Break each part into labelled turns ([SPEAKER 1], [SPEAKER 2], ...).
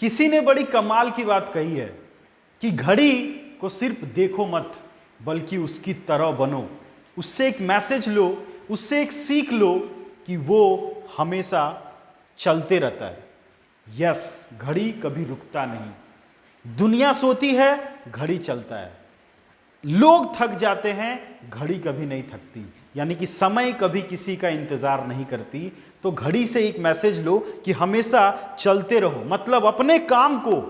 [SPEAKER 1] किसी ने बड़ी कमाल की बात कही है कि घड़ी को सिर्फ देखो मत, बल्कि उसकी तरह बनो। उससे एक मैसेज लो, उससे एक सीख लो कि वो हमेशा चलते रहता है। यस, घड़ी कभी रुकता नहीं। दुनिया सोती है, घड़ी चलता है। लोग थक जाते हैं, घड़ी कभी नहीं थकती। यानी कि समय कभी किसी का इंतजार नहीं करती। तो घड़ी से एक मैसेज लो कि हमेशा चलते रहो, मतलब अपने काम को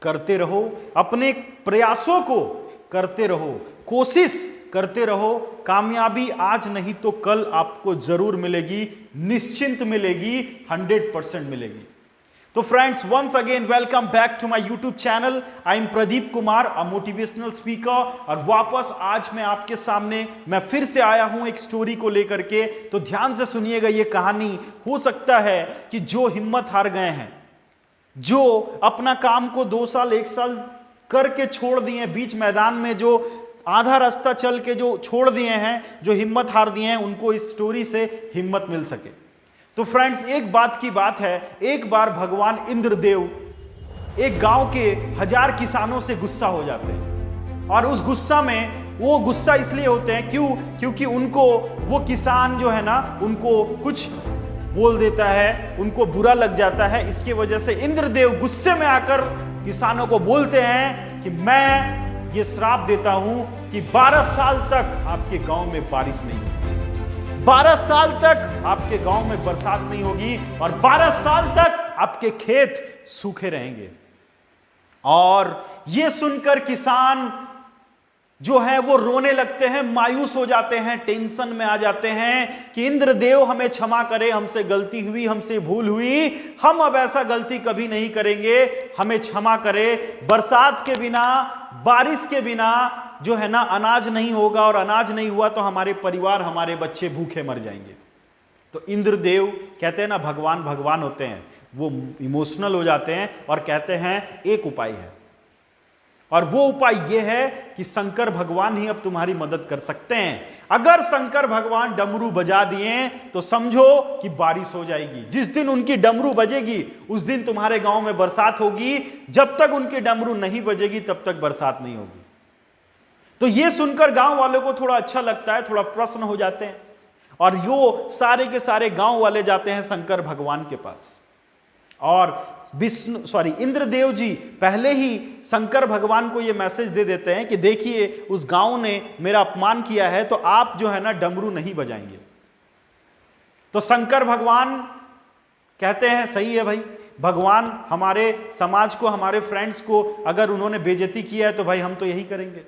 [SPEAKER 1] करते रहो, अपने प्रयासों को करते रहो, कोशिश करते रहो। कामयाबी आज नहीं तो कल आपको जरूर मिलेगी, निश्चिंत मिलेगी, 100% मिलेगी। तो friends, once again welcome back to my YouTube channel. I am Pradeep Kumar, a motivational speaker. और वापस आज मैं आपके सामने मैं फिर से आया हूं एक स्टोरी को लेकर के। तो ध्यान से सुनिएगा, ये कहानी हो सकता है कि जो हिम्मत हार गए हैं, जो अपना काम को 2 साल 1 साल करके छोड़ दिए, बीच मैदान में जो आधा रास्ता चल के जो छोड़ दिए हैं, जो हिम्मत हार दिए हैं, उनको इस स्टोरी से हिम्मत मिल सके। तो फ्रेंड्स, एक बात की बात है, एक बार भगवान इंद्रदेव एक गांव के 1000 किसानों से गुस्सा हो जाते हैं। और उस गुस्सा में, वो गुस्सा इसलिए होते हैं क्योंकि उनको वो किसान जो है ना, उनको कुछ बोल देता है, उनको बुरा लग जाता है। इसकी वजह से इंद्रदेव गुस्से में आकर किसानों को बोलते हैं कि मैं ये श्राप देता हूं कि 12 साल तक आपके गांव में बारिश नहीं होगी, 12 साल तक आपके गांव में बरसात नहीं होगी, और 12 साल तक आपके खेत सूखे रहेंगे। और यह सुनकर किसान जो है वो रोने लगते हैं, मायूस हो जाते हैं, टेंशन में आ जाते हैं कि इंद्रदेव हमें क्षमा करे, हमसे गलती हुई, हमसे भूल हुई, हम अब ऐसा गलती कभी नहीं करेंगे, हमें क्षमा करे। बरसात के बिना, बारिश के बिना जो है ना अनाज नहीं होगा, और अनाज नहीं हुआ तो हमारे परिवार, हमारे बच्चे भूखे मर जाएंगे। तो इंद्रदेव कहते हैं ना, भगवान भगवान होते हैं, वो इमोशनल हो जाते हैं और कहते हैं एक उपाय है, और वो उपाय ये है कि शंकर भगवान ही अब तुम्हारी मदद कर सकते हैं। अगर शंकर भगवान डमरू बजा दिए तो समझो कि बारिश हो जाएगी। जिस दिन उनकी डमरू बजेगी उस दिन तुम्हारे गांव में बरसात होगी, जब तक उनकी डमरू नहीं बजेगी तब तक बरसात नहीं होगी। तो ये सुनकर गांव वालों को थोड़ा अच्छा लगता है, थोड़ा प्रसन्न हो जाते हैं, और यो सारे के सारे गांव वाले जाते हैं शंकर भगवान के पास। और इंद्रदेव जी पहले ही शंकर भगवान को यह मैसेज दे देते हैं कि देखिए, उस गांव ने मेरा अपमान किया है, तो आप जो है ना डमरू नहीं बजाएंगे। तो शंकर भगवान कहते हैं सही है भाई, भगवान हमारे समाज को, हमारे फ्रेंड्स को अगर उन्होंने बेइज्जती किया है तो भाई हम तो यही करेंगे।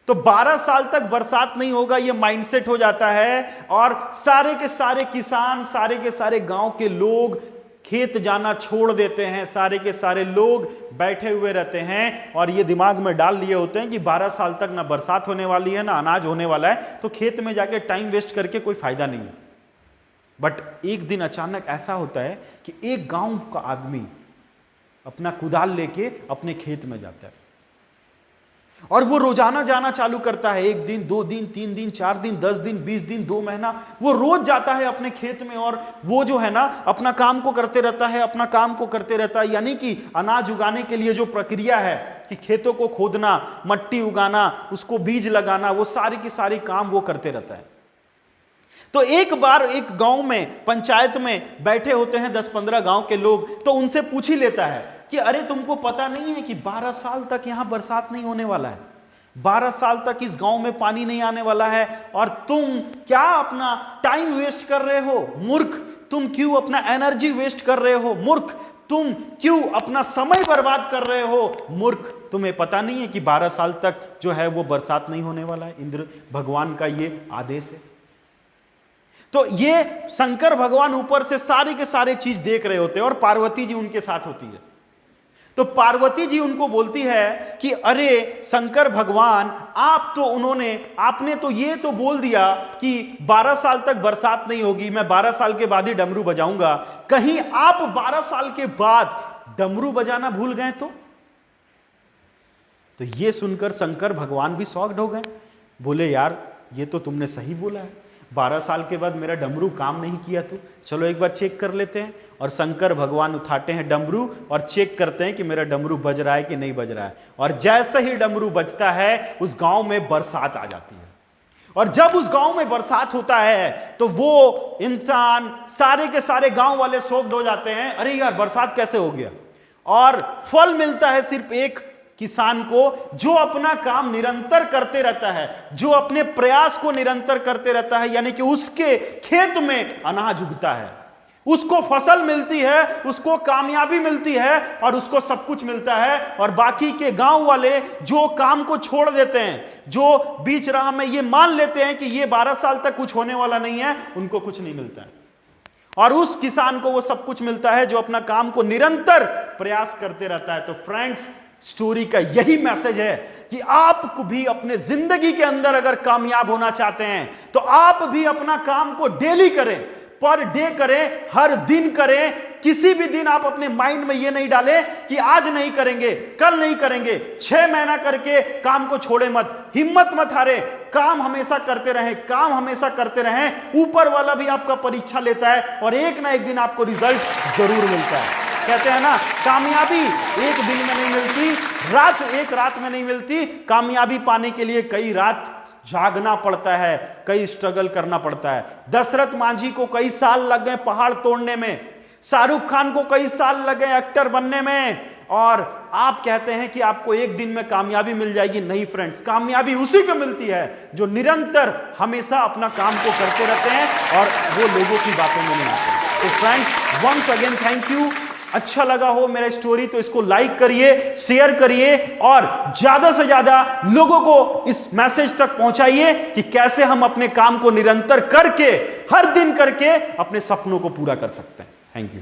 [SPEAKER 1] तो 12 साल तक बरसात नहीं होगा, यह माइंडसेट हो जाता है, और सारे के सारे किसान, सारे के सारे गांव के लोग खेत जाना छोड़ देते हैं। सारे के सारे लोग बैठे हुए रहते हैं और ये दिमाग में डाल लिए होते हैं कि 12 साल तक ना बरसात होने वाली है, ना अनाज होने वाला है, तो खेत में जाके टाइम वेस्ट करके कोई फायदा नहीं है। बट एक दिन अचानक ऐसा होता है कि एक गांव का आदमी अपना कुदाल लेके अपने खेत में जाता है, और वो रोजाना जाना चालू करता है। 1 दिन, 2 दिन, 3 दिन, 4 दिन, 10 दिन, 20 दिन, 2 महीना, वो रोज जाता है अपने खेत में, और वो जो है ना अपना काम को करते रहता है, अपना काम को करते रहता है। यानी कि अनाज उगाने के लिए जो प्रक्रिया है कि खेतों को खोदना, मट्टी उगाना, उसको बीज लगाना, वो सारी की सारी काम वो करते रहता है। तो एक बार एक गांव में, पंचायत में बैठे होते हैं 10-15 गांव के लोग, तो उनसे पूछ ही लेता है कि अरे तुमको पता नहीं है कि 12 साल तक यहां बरसात नहीं होने वाला है, 12 साल तक इस गांव में पानी नहीं आने वाला है, और तुम क्या अपना टाइम वेस्ट कर रहे हो मूर्ख? तुम क्यों अपना एनर्जी वेस्ट कर रहे हो मूर्ख? तुम क्यों अपना समय बर्बाद कर रहे हो मूर्ख? तुम्हें पता नहीं है कि 12 साल तक जो है वो बरसात नहीं होने वाला है? इंद्र भगवान का ये आदेश है। तो ये शंकर भगवान ऊपर से सारे के सारे चीज देख रहे होते हैं, और पार्वती जी उनके साथ होती है। तो पार्वती जी उनको बोलती है कि अरे शंकर भगवान, आपने तो ये तो बोल दिया कि 12 साल तक बरसात नहीं होगी, मैं 12 साल के बाद ही डमरू बजाऊंगा, कहीं आप 12 साल के बाद डमरू बजाना भूल गए तो ये सुनकर शंकर भगवान भी शॉक्ड हो गए। बोले यार, ये तो तुमने सही बोला है, 12 साल के बाद मेरा डमरू काम नहीं किया तो चलो एक बार चेक कर लेते हैं। और शंकर भगवान उठाते हैं डमरू और चेक करते हैं कि मेरा डमरू बज रहा है कि नहीं बज रहा है। और जैसे ही डमरू बजता है उस गांव में बरसात आ जाती है। और जब उस गांव में बरसात होता है तो वो इंसान, सारे के सारे गांव वाले शॉक्ड हो जाते हैं, अरे यार बरसात कैसे हो गया। और फल मिलता है सिर्फ एक किसान को जो अपना काम निरंतर करते रहता है, जो अपने प्रयास को निरंतर करते रहता है, यानी कि उसके खेत में अनाज उगता है, उसको फसल मिलती है, उसको कामयाबी मिलती है और उसको सब कुछ मिलता है। और बाकी के गांव वाले जो काम को छोड़ देते हैं, जो बीच राह में ये मान लेते हैं कि ये 12 साल तक कुछ होने वाला नहीं है, उनको कुछ नहीं मिलता है। और उस किसान को वो सब कुछ मिलता है जो अपना काम को निरंतर प्रयास करते रहता है। तो फ्रेंड्स, स्टोरी का यही मैसेज है कि आप भी अपने जिंदगी के अंदर अगर कामयाब होना चाहते हैं तो आप भी अपना काम को डेली करें, पर डे करें, हर दिन करें। किसी भी दिन आप अपने माइंड में यह नहीं डालें कि आज नहीं करेंगे, कल नहीं करेंगे। 6 महीना करके काम को छोड़े मत, हिम्मत मत हारे, काम हमेशा करते रहें, काम हमेशा करते रहें। ऊपर वाला भी आपका परीक्षा लेता है और एक ना एक दिन आपको रिजल्ट जरूर मिलता है। कहते हैं ना, कामयाबी एक दिन में नहीं मिलती, एक रात में नहीं मिलती। कामयाबी पाने के लिए कई रात जागना पड़ता है, कई स्ट्रगल करना पड़ता है। दशरथ मांझी को कई साल लग गए पहाड़ तोड़ने में, शाहरुख खान को कई साल लगे एक्टर बनने में। और आप कहते हैं कि आपको एक दिन में कामयाबी मिल जाएगी। नहीं फ्रेंड्स, कामयाबी उसी को मिलती है जो निरंतर हमेशा अपना काम को करते रहते हैं और वो लोगों की बातों में नहीं आते। तो friends, once again thank you. अच्छा लगा हो मेरा स्टोरी तो इसको लाइक करिए, शेयर करिए और ज्यादा से ज्यादा लोगों को इस मैसेज तक पहुंचाइए कि कैसे हम अपने काम को निरंतर करके, हर दिन करके अपने सपनों को पूरा कर सकते हैं। Thank you.